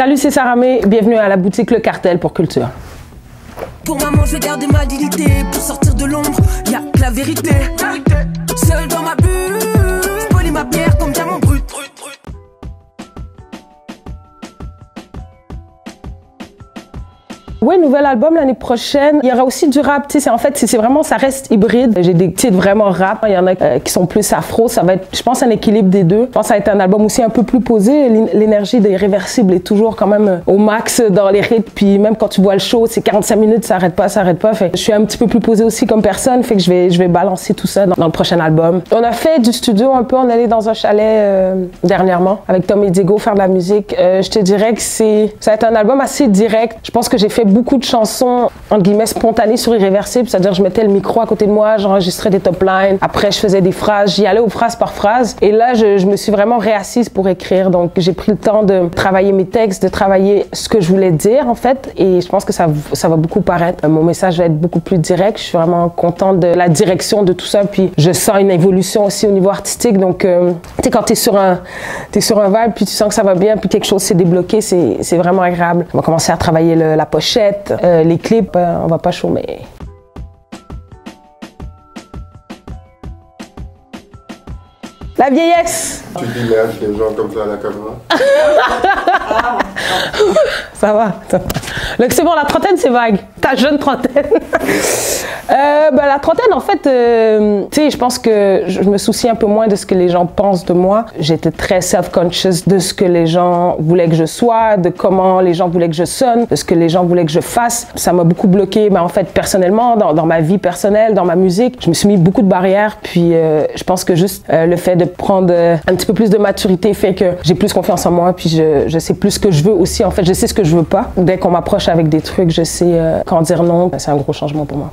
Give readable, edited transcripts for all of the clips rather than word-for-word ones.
Salut, c'est Sarah May, bienvenue à la boutique Le Cartel pour Culture. Pour maman, je vais garder ma dignité. Pour sortir de l'ombre, y'a que la vérité. Seul dans ma bulle, polis ma pierre comme diamant brut. Oui, nouvel album l'année prochaine. Il y aura aussi du rap, tu sais, en fait, c'est vraiment, ça reste hybride. J'ai des titres vraiment rap. Il y en a qui sont plus afro. Ça va être, je pense, un équilibre des deux. Je pense que ça va être un album aussi un peu plus posé. L'énergie des Irréversibles est toujours quand même au max dans les rythmes. Puis même quand tu vois le show, c'est 45 minutes, ça arrête pas, ça arrête pas. Fait que je suis un petit peu plus posée aussi comme personne. Fait que je vais balancer tout ça dans le prochain album. On a fait du studio un peu. On est allé dans un chalet dernièrement avec Tom et Diego faire de la musique. Je te dirais que ça va être un album assez direct. Je pense que j'ai fait beaucoup de chansons, entre guillemets, spontanées sur Irréversible, c'est-à-dire je mettais le micro à côté de moi, j'enregistrais des top lines, après je faisais des phrases, j'y allais aux phrases par phrase, et là je me suis vraiment réassise pour écrire, donc j'ai pris le temps de travailler mes textes, de travailler ce que je voulais dire en fait, et je pense que ça va beaucoup paraître. Mon message va être beaucoup plus direct, je suis vraiment contente de la direction de tout ça, puis je sens une évolution aussi au niveau artistique, donc tu sais, quand t'es sur un vibe, puis tu sens que ça va bien, puis quelque chose s'est débloqué, c'est vraiment agréable. On va commencer à travailler la pochette, les clips, on va pas chômer. La vieillesse! Tu dis merde les gens comme ça à la caméra? Ça va. C'est bon, la trentaine, c'est vague. Ta jeune trentaine. La trentaine, en fait, tu sais, je pense que je me soucie un peu moins de ce que les gens pensent de moi. J'étais très self-conscious de ce que les gens voulaient que je sois, de comment les gens voulaient que je sonne, de ce que les gens voulaient que je fasse. Ça m'a beaucoup bloqué, en fait, personnellement, dans ma vie personnelle, dans ma musique. Je me suis mis beaucoup de barrières, puis je pense que juste le fait de prendre un petit peu plus de maturité fait que j'ai plus confiance en moi, puis je sais plus ce que je veux aussi. En fait, je sais ce que je veux pas. Dès qu'on m'approche avec des trucs, je sais quand dire non. C'est un gros changement pour moi.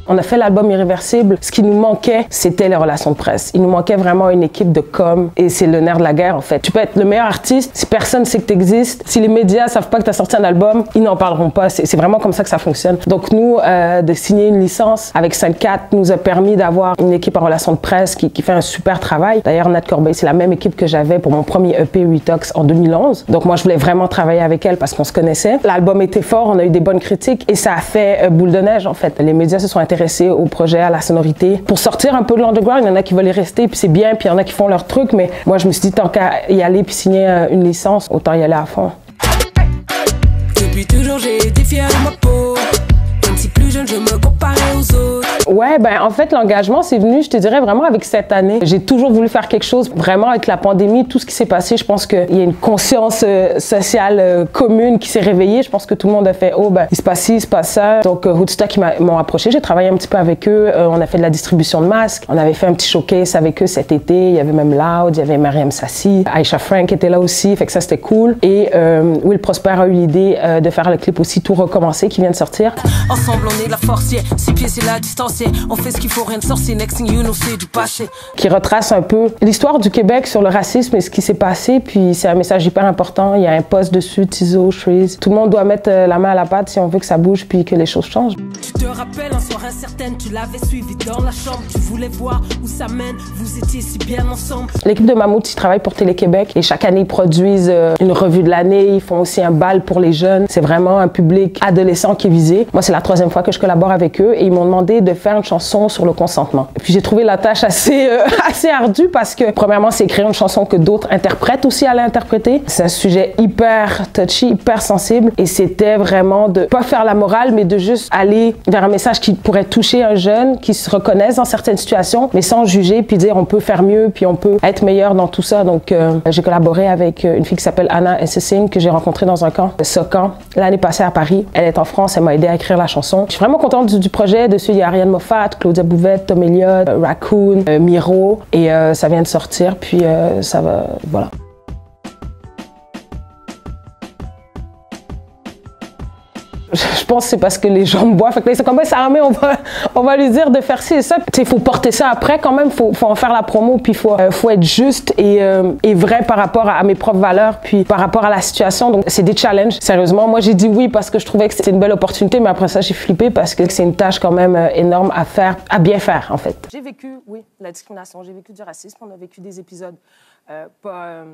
On a fait l'album Irréversible. Ce qui nous manquait, c'était les relations de presse. Il nous manquait vraiment une équipe de com et c'est le nerf de la guerre en fait. Tu peux être le meilleur artiste, si personne sait que tu existes, si les médias savent pas que tu as sorti un album, ils n'en parleront pas. C'est vraiment comme ça que ça fonctionne. Donc nous, de signer une licence avec 5-4 nous a permis d'avoir une équipe en relations de presse qui fait un super travail. D'ailleurs, Nat Corbeil, c'est la même équipe que j'avais pour mon premier EP Retox en 2011. Donc moi, je voulais vraiment travailler avec elle parce qu'on se connaissait. L'album était fort, on a eu des bonnes critiques et ça a fait boule de neige en fait. Les médias se sont intéressés au projet, à la sonorité. Pour sortir un peu de l'underground, il y en a qui veulent y rester, puis c'est bien, puis il y en a qui font leur truc, mais moi je me suis dit, tant qu'à y aller puis signer une licence, autant y aller à fond. Depuis toujours j'ai été fière de ma peau. Même si plus jeune, je me comparais aux autres. Ouais, en fait, l'engagement, c'est venu, je te dirais, vraiment avec cette année. J'ai toujours voulu faire quelque chose, vraiment avec la pandémie, tout ce qui s'est passé, je pense qu'il y a une conscience sociale commune qui s'est réveillée. Je pense que tout le monde a fait, il se passe ci, il se passe ça. Donc, Woodstock, ils m'ont approché, j'ai travaillé un petit peu avec eux. On a fait de la distribution de masques. On avait fait un petit showcase avec eux cet été. Il y avait même Loud, il y avait Mariam Sassi, Aisha Frank était là aussi, fait que ça, c'était cool. Et Will Prosper a eu l'idée de faire le clip aussi Tout recommencer, qui vient de sortir. Ensemble, on est de la force, 6 pieds, c'est la distance. On fait ce qu'il faut, rien de sorcier, next thing you know, c'est du passé. Qui retrace un peu l'histoire du Québec sur le racisme et ce qui s'est passé, puis c'est un message hyper important. Il y a un post dessus, Tizo, Shreeze. Tout le monde doit mettre la main à la pâte si on veut que ça bouge puis que les choses changent. Tu te rappelles, un soir incertaine, tu l'avais suivi dans la chambre. Tu voulais voir où ça mène, vous étiez si bien ensemble. L'équipe de Mammouth, ils travaillent pour Télé-Québec et chaque année, ils produisent une revue de l'année. Ils font aussi un bal pour les jeunes. C'est vraiment un public adolescent qui est visé. Moi, c'est la 3e fois que je collabore avec eux et ils m'ont demandé de faire une chanson sur le consentement. Et puis j'ai trouvé la tâche assez ardue parce que premièrement, c'est écrire une chanson que d'autres interprètes aussi allaient interpréter. C'est un sujet hyper touchy, hyper sensible et c'était vraiment de pas faire la morale mais de juste aller vers un message qui pourrait toucher un jeune qui se reconnaisse dans certaines situations mais sans juger puis dire on peut faire mieux puis on peut être meilleur dans tout ça. Donc j'ai collaboré avec une fille qui s'appelle Anna Essessing que j'ai rencontrée dans un camp, ce camp, l'année passée à Paris. Elle est en France, elle m'a aidé à écrire la chanson. Je suis vraiment contente du projet. Dessus, il y a Ariane Moffat, Claudia Bouvette, Tom Elliott, Raccoon, Miro et ça vient de sortir puis ça va, voilà. Je je pense que c'est parce que les gens me voient. Fait que là, c'est comme ça, mais on va lui dire de faire ci et ça. Tu sais, il faut porter ça après quand même. Faut en faire la promo, puis faut être juste et vrai par rapport à mes propres valeurs, puis par rapport à la situation. Donc, c'est des challenges. Sérieusement, moi, j'ai dit oui parce que je trouvais que c'était une belle opportunité, mais après ça, j'ai flippé parce que c'est une tâche quand même énorme à faire, à bien faire, en fait. J'ai vécu, oui, la discrimination. J'ai vécu du racisme. On a vécu des épisodes pas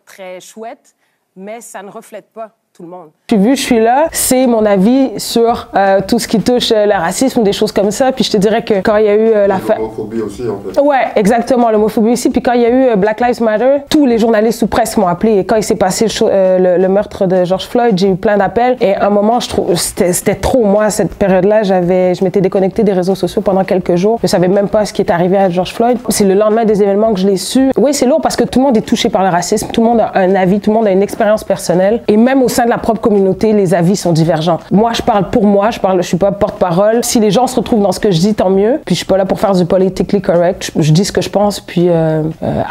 très chouettes, mais ça ne reflète pas tout le monde. Je suis là, c'est mon avis sur tout ce qui touche le racisme ou des choses comme ça. Puis je te dirais que quand il y a eu l'homophobie aussi, en fait. Ouais, exactement, l'homophobie aussi. Puis quand il y a eu Black Lives Matter, tous les journalistes ou presse m'ont appelé. Et quand il s'est passé le meurtre de George Floyd, j'ai eu plein d'appels. Et à un moment, je trouve c'était trop. Moi, à cette période-là, je m'étais déconnectée des réseaux sociaux pendant quelques jours. Je savais même pas ce qui est arrivé à George Floyd. C'est le lendemain des événements que je l'ai su. Oui, c'est lourd parce que tout le monde est touché par le racisme. Tout le monde a un avis, tout le monde a une expérience personnelle. Et même au sein de la propre communauté, les avis sont divergents. Moi, je parle pour moi, je suis pas porte-parole. Si les gens se retrouvent dans ce que je dis, tant mieux. Puis je suis pas là pour faire du politically correct. Je dis ce que je pense. Puis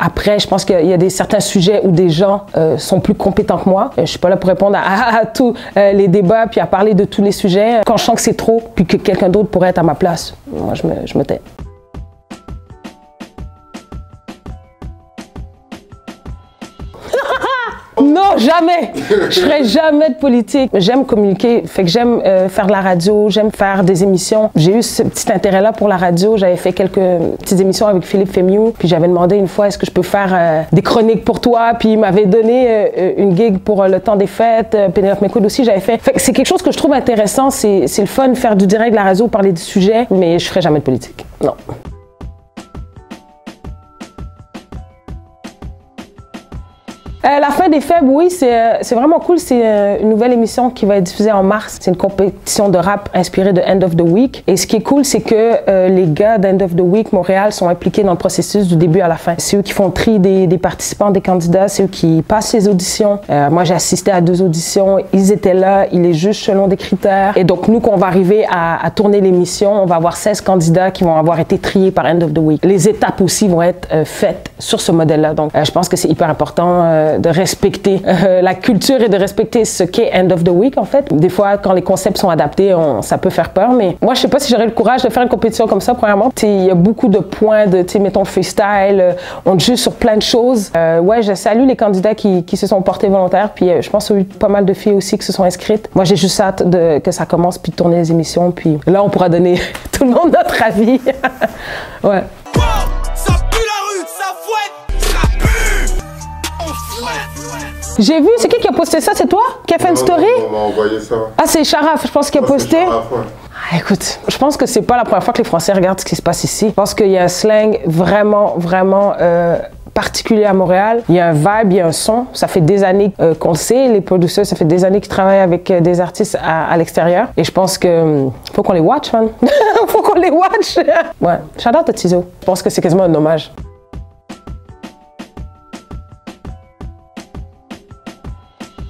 après, je pense qu'il y a certains sujets où des gens sont plus compétents que moi. Je suis pas là pour répondre à tous les débats puis à parler de tous les sujets. Quand je sens que c'est trop, puis que quelqu'un d'autre pourrait être à ma place, moi, je me tais. Non, jamais! Je ferai jamais de politique. J'aime communiquer, fait que j'aime faire de la radio, j'aime faire des émissions. J'ai eu ce petit intérêt-là pour la radio. J'avais fait quelques petites émissions avec Philippe Fémiou, puis j'avais demandé une fois, est-ce que je peux faire des chroniques pour toi? Puis il m'avait donné une gig pour le temps des fêtes. Pénélope McQuaid aussi, j'avais fait. Fait que c'est quelque chose que je trouve intéressant. C'est le fun de faire du direct de la radio, parler du sujet, mais je ferai jamais de politique. Non. La fin des faibles, oui, c'est vraiment cool. C'est une nouvelle émission qui va être diffusée en mars. C'est une compétition de rap inspirée de End of the Week. Et ce qui est cool, c'est que les gars d'End of the Week Montréal sont impliqués dans le processus du début à la fin. C'est eux qui font le tri des participants, des candidats. C'est eux qui passent les auditions. Moi, j'ai assisté à 2 auditions. Ils étaient là. Ils les jugent selon des critères. Et donc, nous, quand on va arriver à tourner l'émission, on va avoir 16 candidats qui vont avoir été triés par End of the Week. Les étapes aussi vont être faites sur ce modèle-là. Donc, je pense que c'est hyper important de respecter la culture et de respecter ce qu'est End of the Week, en fait. Des fois, quand les concepts sont adaptés, ça peut faire peur, mais moi, je sais pas si j'aurais le courage de faire une compétition comme ça, premièrement. Il y a beaucoup de points de, mettons, freestyle, on juge sur plein de choses. Ouais, je salue les candidats qui se sont portés volontaires, puis je pense qu'il y a eu pas mal de filles aussi qui se sont inscrites. Moi, j'ai juste hâte que ça commence, puis de tourner les émissions, puis là, on pourra donner tout le monde notre avis. Ouais. J'ai vu, c'est qui a posté ça? C'est toi qui a fait une story? On m'a envoyé ça. Ah, c'est Sharaf, je pense, qui a posté. Sharaf, ouais. Ah, écoute, je pense que c'est pas la première fois que les Français regardent ce qui se passe ici. Je pense qu'il y a un slang vraiment particulier à Montréal. Il y a un vibe, il y a un son. Ça fait des années qu'on le sait. Les producteurs, ça fait des années qu'ils travaillent avec des artistes à l'extérieur. Et je pense que faut qu'on les watch, man. Faut qu'on les watch. Ouais, shout out à Tizo. Je pense que c'est quasiment un hommage.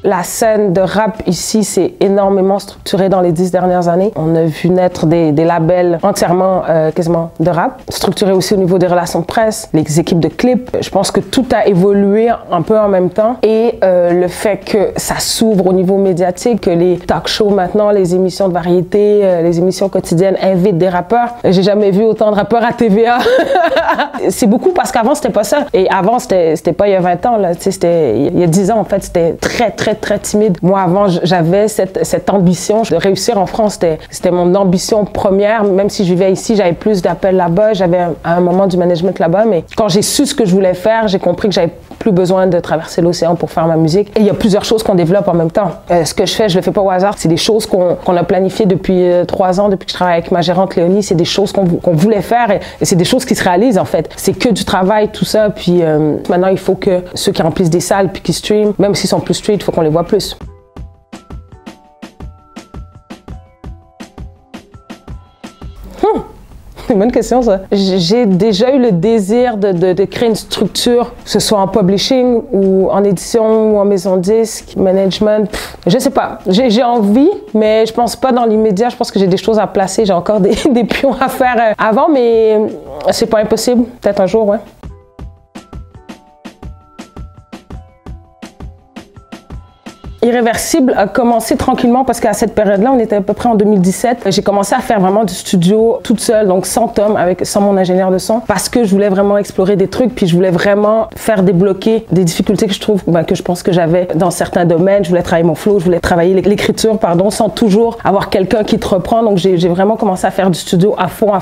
La scène de rap ici, c'est énormément structuré dans les 10 dernières années. On a vu naître des labels entièrement, quasiment, de rap. Structuré aussi au niveau des relations de presse, les équipes de clips. Je pense que tout a évolué un peu en même temps. Et le fait que ça s'ouvre au niveau médiatique, que les talk shows maintenant, les émissions de variété, les émissions quotidiennes invitent des rappeurs. J'ai jamais vu autant de rappeurs à TVA. C'est beaucoup parce qu'avant, c'était pas ça. Et avant, c'était pas il y a 20 ans, là. C'était il y a 10 ans, en fait, c'était très timide. Moi, avant, j'avais cette ambition de réussir en France. C'était mon ambition première. Même si je vivais ici, j'avais plus d'appels là-bas. J'avais à un moment du management là-bas. Mais quand j'ai su ce que je voulais faire, j'ai compris que j'avais plus besoin de traverser l'océan pour faire ma musique. Et il y a plusieurs choses qu'on développe en même temps. Ce que je fais, je le fais pas au hasard. C'est des choses qu'on a planifiées depuis 3 ans, depuis que je travaille avec ma gérante Léonie. C'est des choses qu'on voulait faire et c'est des choses qui se réalisent, en fait. C'est que du travail, tout ça. Puis maintenant, il faut que ceux qui remplissent des salles puis qui streament, même s'ils sont plus street, il faut qu'on les voit plus. C'est une bonne question, ça. J'ai déjà eu le désir de créer une structure, que ce soit en publishing ou en édition ou en maison de disque, management. Je sais pas. J'ai envie, mais je pense pas dans l'immédiat. Je pense que j'ai des choses à placer. J'ai encore des pions à faire avant, mais c'est pas impossible. Peut-être un jour, ouais. Irréversible a commencé tranquillement parce qu'à cette période-là, on était à peu près en 2017. J'ai commencé à faire vraiment du studio toute seule, donc sans Tom, sans mon ingénieur de son, parce que je voulais vraiment explorer des trucs, puis je voulais vraiment faire débloquer des difficultés que je pense que j'avais dans certains domaines. Je voulais travailler mon flow, je voulais travailler l'écriture, sans toujours avoir quelqu'un qui te reprend. Donc j'ai vraiment commencé à faire du studio à fond.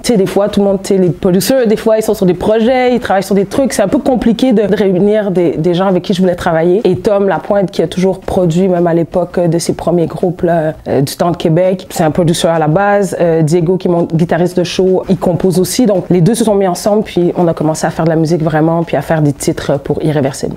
Tu sais, des fois, tout le monde, tu sais, les producteurs, des fois, ils sont sur des projets, ils travaillent sur des trucs. C'est un peu compliqué de réunir des gens avec qui je voulais travailler. Et Tom Lapointe, qui a toujours produit, même à l'époque de ses premiers groupes là, du temps de Québec, c'est un producteur à la base. Diego, qui est mon guitariste de show, il compose aussi. Donc les deux se sont mis ensemble, puis on a commencé à faire de la musique vraiment, puis à faire des titres pour Irréversible.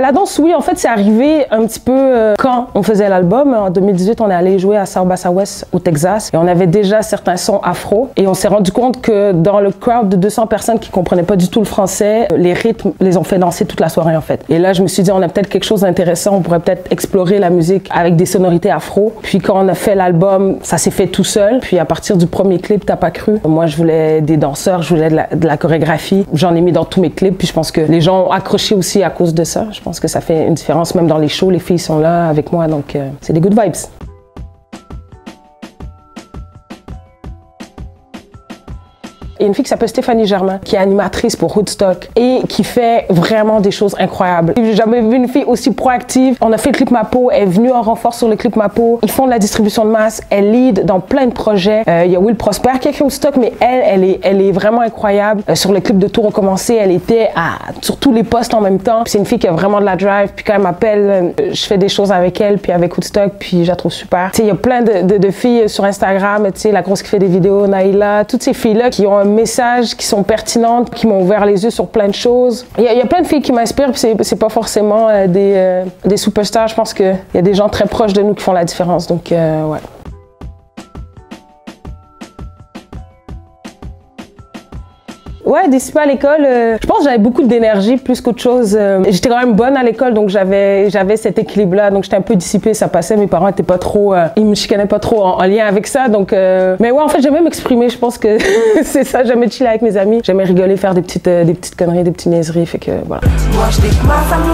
La danse, oui, en fait, c'est arrivé un petit peu quand on faisait l'album. En 2018, on est allé jouer à South by Southwest au Texas et on avait déjà certains sons afro. Et on s'est rendu compte que dans le crowd de 200 personnes qui comprenaient pas du tout le français, les rythmes les ont fait danser toute la soirée, en fait. Et là, je me suis dit, on a peut-être quelque chose d'intéressant. On pourrait peut-être explorer la musique avec des sonorités afro. Puis quand on a fait l'album, ça s'est fait tout seul. Puis à partir du premier clip, T'as pas cru, moi, je voulais des danseurs, je voulais de la chorégraphie. J'en ai mis dans tous mes clips. Puis je pense que les gens ont accroché aussi à cause de ça. Je pense que ça fait une différence, même dans les shows, les filles sont là avec moi, donc c'est des good vibes. Il y a une fille qui s'appelle Stéphanie Germain, qui est animatrice pour Woodstock et qui fait vraiment des choses incroyables. J'ai jamais vu une fille aussi proactive. On a fait le clip Ma Peau, elle est venue en renfort sur le clip Ma Peau. Ils font de la distribution de masse, elle lead dans plein de projets. Il y a Will Prosper qui a fait Woodstock, mais elle est vraiment incroyable. Sur le clip de Tout recommencer, elle était sur tous les postes en même temps. C'est une fille qui a vraiment de la drive, puis quand elle m'appelle, je fais des choses avec elle, puis avec Woodstock, puis je la trouve super. Il y a plein de filles sur Instagram, la grosse qui fait des vidéos, Naïla, toutes ces filles-là qui ont un messages qui sont pertinentes, qui m'ont ouvert les yeux sur plein de choses. Il y a plein de filles qui m'inspirent, puis c'est pas forcément des superstars. Je pense qu'il y a des gens très proches de nous qui font la différence, donc ouais. Ouais, dissipé à l'école, je pense que j'avais beaucoup d'énergie plus qu'autre chose. J'étais quand même bonne à l'école, donc j'avais cet équilibre-là, donc j'étais un peu dissipée, ça passait. Mes parents étaient pas trop, ils me chicanaient pas trop en lien avec ça, donc. Mais ouais, en fait, j'aimais m'exprimer. Je pense que c'est ça. J'aimais chiller avec mes amis, j'aimais rigoler, faire des petites conneries, des petites niaiseries, fait que voilà. Moi, je n'ai que ma famille,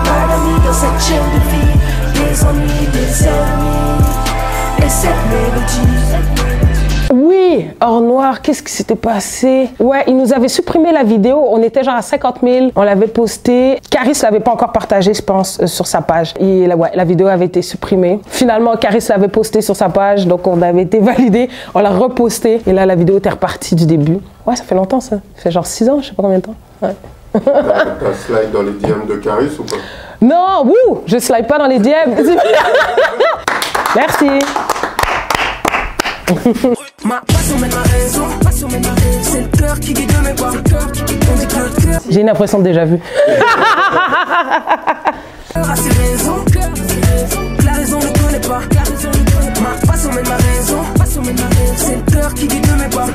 pas d'amis dans cette chaîne de vie, des ennuis, des ennemis, et cette mélodie. Oui, Hors Noir, qu'est-ce qui s'était passé? Ouais, ils nous avaient supprimé la vidéo, on était genre à 50 000, on l'avait postée. Caris l'avait pas encore partagé, je pense, sur sa page. Et la vidéo avait été supprimée. Finalement, Caris l'avait postée sur sa page, donc on avait été validé, on l'a repostée. Et là, la vidéo était repartie du début. Ouais, ça fait longtemps ça, ça fait genre 6 ans, je sais pas combien de temps. Ouais. T'as slide dans les DM de Caris ou pas? Non, wouh, je slide pas dans les DM. Merci. J'ai une impression de déjà vu. La raison ne connaît pas. Ma passion mène ma raison. C'est le cœur qui guide mes pas.